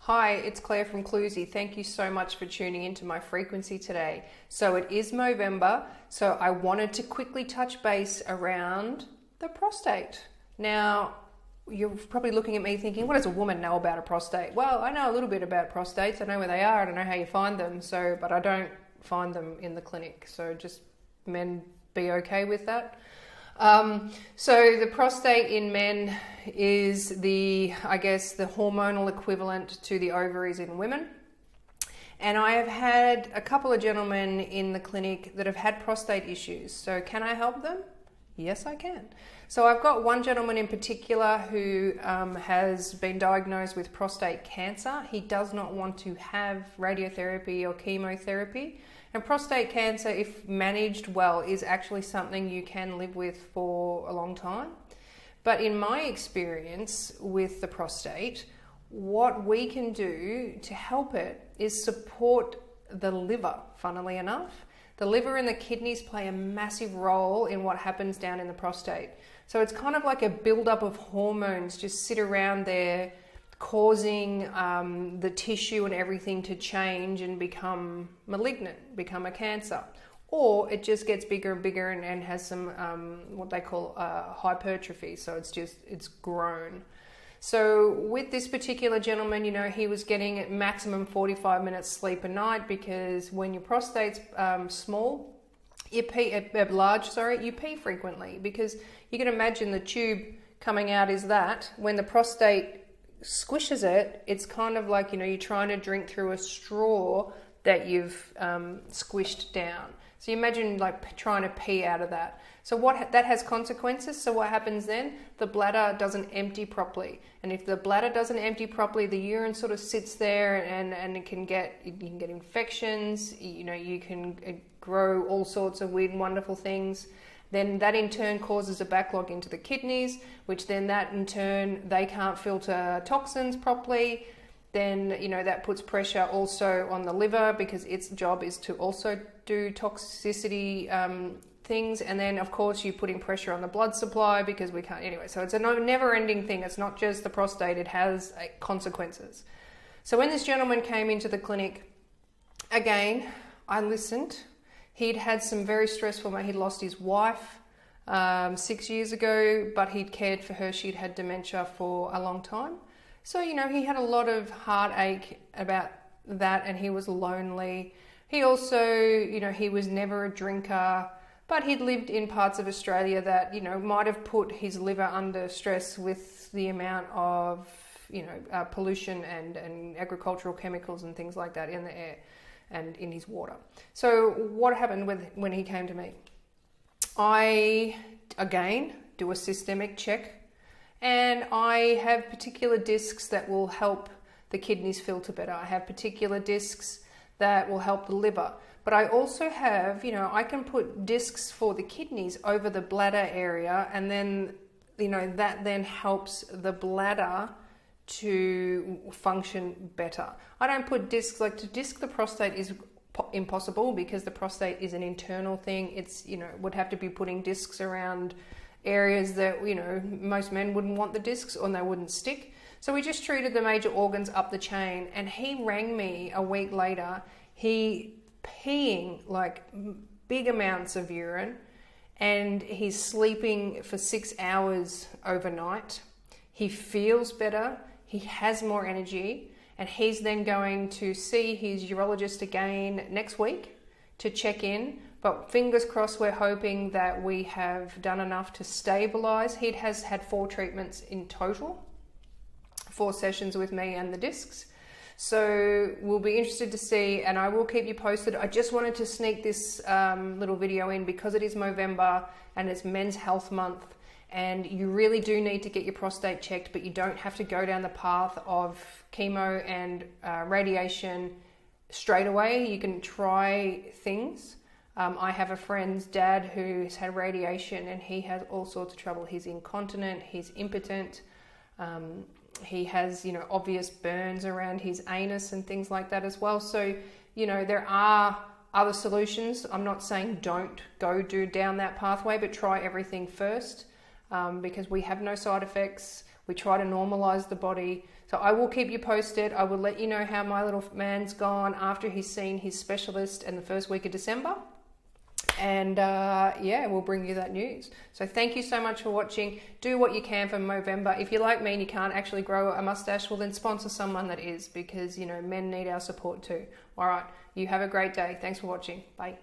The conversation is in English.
Hi, it's Claire from Cluesy. Thank you so much for tuning into my frequency today. So it is Movember, so I wanted to quickly touch base around the prostate. Now, you're probably looking at me thinking, what does a woman know about a prostate? Well, I know a little bit about prostates. I know where they are. I don't know how you find them, but I don't find them in the clinic. So just men be okay with that. So the prostate in men is the hormonal equivalent to the ovaries in women. And I have had a couple of gentlemen in the clinic that have had prostate issues. So can I help them? Yes, I can. So I've got one gentleman in particular who has been diagnosed with prostate cancer. He does not want to have radiotherapy or chemotherapy. And prostate cancer, if managed well, is actually something you can live with for a long time. But in my experience with the prostate, what we can do to help it is support the liver, funnily enough. The liver and the kidneys play a massive role in what happens down in the prostate. So it's kind of like a buildup of hormones just sit around there, causing the tissue and everything to change and become malignant, become a cancer. Or it just gets bigger and bigger and has some what they call hypertrophy. So it's grown. So with this particular gentleman, he was getting at maximum 45 minutes sleep a night, because when your prostate's you pee frequently, because you can imagine the tube coming out is that. When the prostate squishes it, it's kind of like, you're trying to drink through a straw that you've squished down. So you imagine like trying to pee out of that. So that has consequences. So what happens then? The bladder doesn't empty properly. And if the bladder doesn't empty properly, the urine sort of sits there and you can get infections, you can grow all sorts of weird and wonderful things. Then that in turn causes a backlog into the kidneys, which then that in turn, they can't filter toxins properly. Then, that puts pressure also on the liver, because its job is to also do toxicity things. And then, of course, you're putting pressure on the blood supply, because we can't, anyway. So it's a never-ending thing. It's not just the prostate. It has consequences. So when this gentleman came into the clinic, again, I listened. He'd had some very stressful, he'd lost his wife 6 years ago, but he'd cared for her. She'd had dementia for a long time. So, he had a lot of heartache about that, and he was lonely. He also, he was never a drinker, but he'd lived in parts of Australia that, might have put his liver under stress with the amount of, pollution and agricultural chemicals and things like that in the air and in his water. So what happened when he came to me? I, again, do a systemic check, and I have particular discs that will help the kidneys filter better. I have particular discs that will help the liver. But I also have, I can put discs for the kidneys over the bladder area, and then, that then helps the bladder to function better. I don't put discs, to disc the prostate is impossible, because the prostate is an internal thing. It's, would have to be putting discs around areas that, most men wouldn't want the discs, or they wouldn't stick. So we just treated the major organs up the chain, and he rang me a week later. He peeing like big amounts of urine, and he's sleeping for 6 hours overnight. He feels better. He has more energy, and he's then going to see his urologist again next week to check in. But fingers crossed, we're hoping that we have done enough to stabilize. He has had 4 treatments in total, 4 sessions with me and the discs. So we'll be interested to see, and I will keep you posted. I just wanted to sneak this little video in because it is Movember and it's Men's Health Month. And you really do need to get your prostate checked, but you don't have to go down the path of chemo and radiation straight away. You can try things. I have a friend's dad who's had radiation, and he has all sorts of trouble. He's incontinent, he's impotent, he has, obvious burns around his anus and things like that as well. So, there are other solutions. I'm not saying don't go down that pathway, but try everything first. Because we have no side effects. We try to normalize the body. So I will keep you posted. I will let you know how my little man's gone after he's seen his specialist in the first week of December. And yeah, we'll bring you that news. So thank you so much for watching. Do what you can for Movember. If you're like me and you can't actually grow a mustache, well then sponsor someone that is, because, you know, men need our support too. All right, you have a great day. Thanks for watching. Bye.